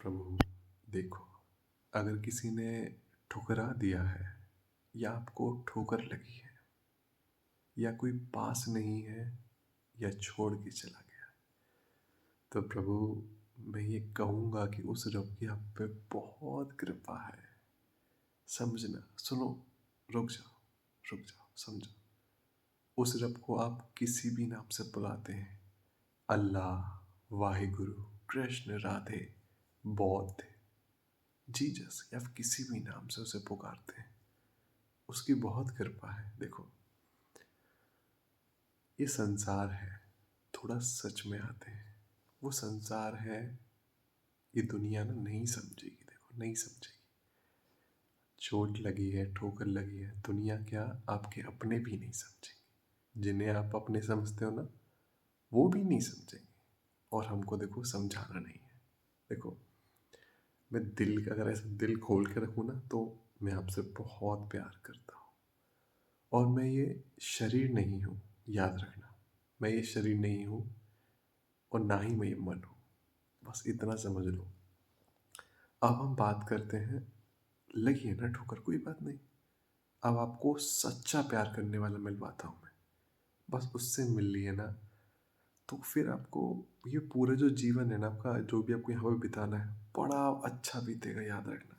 प्रभु देखो, अगर किसी ने ठुकरा दिया है या आपको ठोकर लगी है या कोई पास नहीं है या छोड़ के चला गया, तो प्रभु मैं ये कहूँगा कि उस रब की आप पे बहुत कृपा है। समझना, सुनो, रुक जाओ, समझो। उस रब को आप किसी भी नाम से बुलाते हैं, अल्लाह, वाहिगुरु, कृष्ण, राधे, बौद्ध, जीसस या फिर किसी भी नाम से उसे पुकारते हैं, उसकी बहुत कृपा है। देखो, ये संसार है, थोड़ा सच में आते हैं। वो संसार है, ये दुनिया ना नहीं समझेगी। देखो, नहीं समझेगी। चोट लगी है, ठोकर लगी है, दुनिया क्या, आपके अपने भी नहीं समझेंगे। जिन्हें आप अपने समझते हो ना, वो भी नहीं समझेंगे। और हमको देखो समझाना नहीं है। देखो, मैं दिल का, अगर ऐसा दिल खोल के रखूँ ना, तो मैं आपसे बहुत प्यार करता हूँ। और मैं ये शरीर नहीं हूँ, याद रखना। मैं ये शरीर नहीं हूँ और ना ही मैं ये मन हूँ। बस इतना समझ लो। अब हम बात करते हैं, लगी है ना ठोकर, कोई बात नहीं। अब आपको सच्चा प्यार करने वाला मिलवाता हूँ मैं। बस उससे मिल लिए ना, तो फिर आपको ये पूरा जो जीवन है ना आपका, जो भी आपको यहाँ पे बिताना है, बड़ा अच्छा बीतेगा, याद रखना।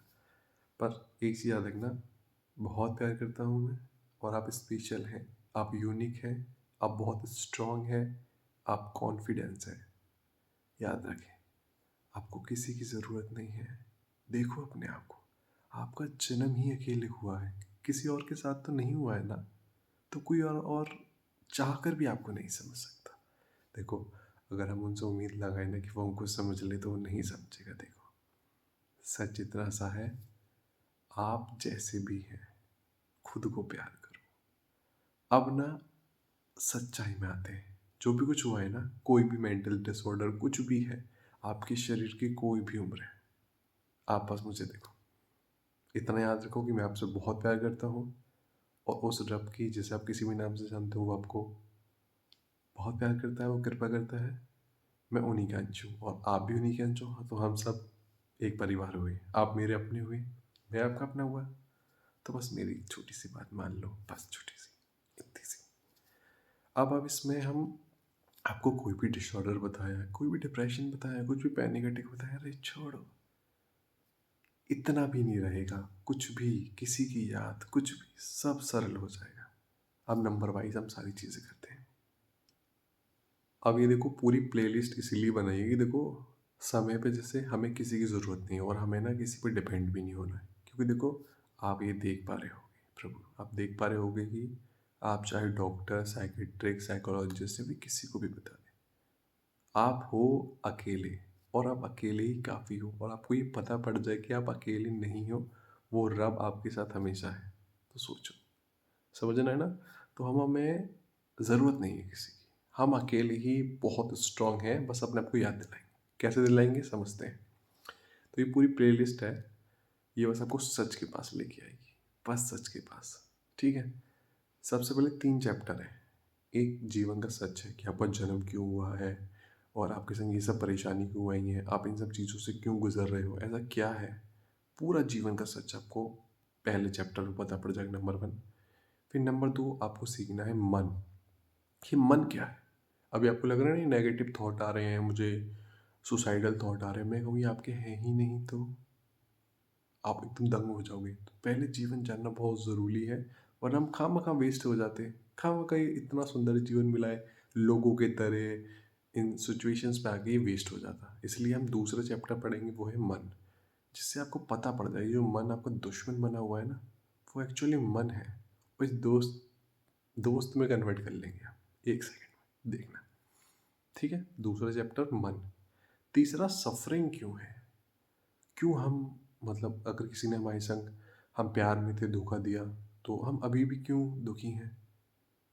पर एक चीज़ याद रखना, बहुत प्यार करता हूँ मैं, और आप स्पेशल हैं, आप यूनिक हैं, आप बहुत स्ट्रांग हैं, आप कॉन्फिडेंस हैं। याद रखें, आपको किसी की ज़रूरत नहीं है। देखो अपने आप को, आपका जन्म ही अकेले हुआ है, किसी और के साथ तो नहीं हुआ है ना। तो कोई और चाह कर भी आपको नहीं समझ सकता। देखो, अगर हम उनसे उम्मीद लगाए ना कि वो हमको समझ ले, तो वो नहीं समझेगा। देखो, सच इतना सा है, आप जैसे भी हैं, खुद को प्यार करो। अब ना सच्चाई में आते हैं। जो भी कुछ हुआ है ना, कोई भी मेंटल डिसऑर्डर कुछ भी है, आपके शरीर की कोई भी उम्र है, आप बस मुझे देखो। इतना याद रखो कि मैं आपसे बहुत प्यार करता हूँ, और उस रब की, जिसे आप किसी भी नाम से जानते हो, वो आपको बहुत प्यार करता है, वो कृपा करता है। मैं उन्हीं का अंश हूँ और आप भी उन्हीं के अंश हो, तो हम सब एक परिवार हुए। आप मेरे अपने हुए, मैं आपका अपना हुआ। तो बस मेरी छोटी सी बात मान लो, बस छोटी सी, इतनी सी। अब इसमें हम, आपको कोई भी डिसऑर्डर बताया, कोई भी डिप्रेशन बताया, कुछ भी पैनिक अटैक बताया, अरे छोड़ो, इतना भी नहीं रहेगा। कुछ भी, किसी की याद, कुछ भी, सब सरल हो जाएगा। अब नंबर वाइज हम सारी चीज़ें करते हैं। अब ये देखो, पूरी प्लेलिस्ट इसीलिए बनाई है कि देखो, समय पे जैसे हमें किसी की ज़रूरत नहीं है, और हमें ना किसी पे डिपेंड भी नहीं होना है। क्योंकि देखो, आप ये देख पा रहे होगे, प्रभु आप देख पा रहे होगे कि आप चाहे डॉक्टर, साइकेट्रिक, साइकोलॉजिस्ट से भी किसी को भी बता दें, आप हो अकेले, और आप अकेले ही काफ़ी हो। और आपको ये पता पड़ जाए कि आप अकेले नहीं हो, वो रब आपके साथ हमेशा है। तो सोचो, समझना है ना। तो हमें ज़रूरत नहीं है किसी की, हम अकेले ही बहुत स्ट्रांग हैं। बस अपने आप को याद दिलाएंगे। कैसे दिलाएंगे, समझते हैं। तो ये पूरी प्लेलिस्ट है, ये बस आपको सच के पास लेके आएगी, बस सच के पास। ठीक है। सबसे पहले 3 चैप्टर है। एक, जीवन का सच है कि आपका जन्म क्यों हुआ है, और आपके संग ये सब परेशानी क्यों आई है, आप इन सब चीज़ों से क्यों गुजर रहे हो, ऐसा क्या है। पूरा जीवन का सच आपको पहले चैप्टर में पता पड़ जाएगा, नंबर 1। फिर नंबर 2, आपको सीखना है मन, कि मन क्या है। अभी आपको लग रहा है नहीं, नेगेटिव थॉट आ रहे हैं मुझे, सुसाइडल थॉट आ रहे हैं, मैं कहूँ ये आपके हैं ही नहीं, तो आप एकदम दंग हो जाओगे। तो पहले जीवन जानना बहुत ज़रूरी है, वरना हम खामखा वेस्ट हो जाते हैं। खामखा ये इतना सुंदर जीवन मिला है, लोगों के तरह इन सिचुएशंस पे आके ये वेस्ट हो जाता। इसलिए हम दूसरा चैप्टर पढ़ेंगे, वो है मन, जिससे आपको पता पड़ जाए जो मन आपका दुश्मन बना हुआ है ना, वो एक्चुअली मन है। वो इस दोस्त दोस्त में कन्वर्ट कर लेंगे आप 1 सेकंड में, देखना। ठीक है, दूसरा चैप्टर मन। तीसरा, सफरिंग क्यों है, क्यों हम, मतलब अगर किसी ने हमारे संग, हम प्यार में थे, धोखा दिया, तो हम अभी भी क्यों दुखी हैं।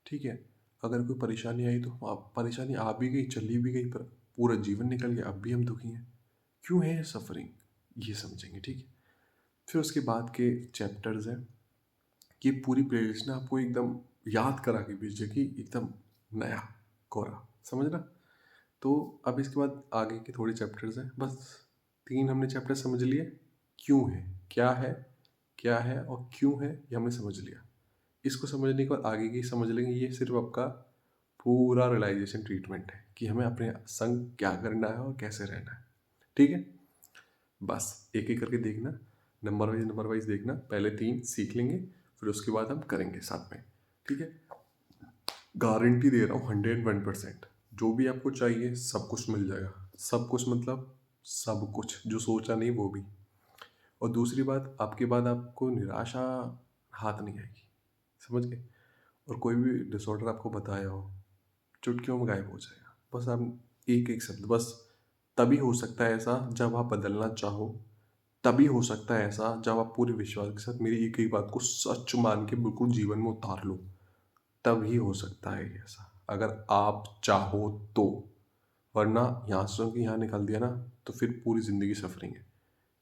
ठीक है। अगर कोई परेशानी आई, तो परेशानी आ भी गई, चली भी गई, पर पूरा जीवन निकल गया, अब भी हम दुखी हैं, क्यों है सफरिंग, ये समझेंगे। ठीक है। फिर उसके बाद के चैप्टर्स हैं, ये पूरी प्लेलिस्ट ना आपको एकदम याद करा के भेजेगी, एकदम नया कोरा, समझ ना। तो अब इसके बाद आगे के थोड़े चैप्टर्स हैं, बस 3 हमने चैप्टर समझ लिए। क्यों है, क्या है और क्यों है ये हमने समझ लिया। इसको समझने के बाद आगे की समझ लेंगे। ये सिर्फ आपका पूरा रियलाइजेशन ट्रीटमेंट है कि हमें अपने संग क्या करना है और कैसे रहना है। ठीक है, बस एक एक करके देखना, नंबर वाइज देखना। पहले 3 सीख लेंगे, फिर उसके बाद हम करेंगे साथ में। ठीक है, गारंटी दे रहा हूँ 101%। जो भी आपको चाहिए सब कुछ मिल जाएगा। सब कुछ मतलब सब कुछ, जो सोचा नहीं वो भी। और दूसरी बात, आपके बाद आपको निराशा हाथ नहीं आएगी, समझ गए। और कोई भी डिसऑर्डर आपको बताया हो, चुटकियों में गायब हो जाएगा। बस आप एक एक शब्द, बस तभी हो सकता है ऐसा जब आप बदलना चाहो। तभी हो सकता है ऐसा जब आप पूरे विश्वास के साथ मेरी एक एक बात को सच मान के बिल्कुल जीवन में उतार लो। तभी हो सकता है ये ऐसा, अगर आप चाहो तो। वरना यहाँ से कि यहाँ निकाल दिया ना, तो फिर पूरी ज़िंदगी सफरिंग है।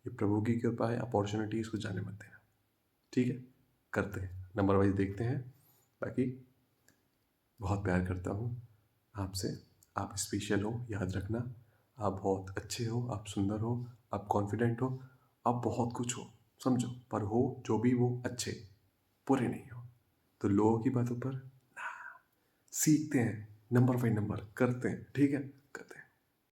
ये प्रभु की कृपा है, अपॉर्चुनिटी इसको जाने मत देना। ठीक है, करते हैं, नंबर वाइज देखते हैं। बाकी बहुत प्यार करता हूँ आपसे। आप स्पेशल हो, याद रखना। आप बहुत अच्छे हो, आप सुंदर हो, आप कॉन्फिडेंट हो, आप बहुत कुछ हो, समझो। पर हो जो भी वो अच्छे, बुरे नहीं हो। तो लोगों की बातों पर सीखते हैं, नंबर बाई नंबर करते हैं। ठीक है।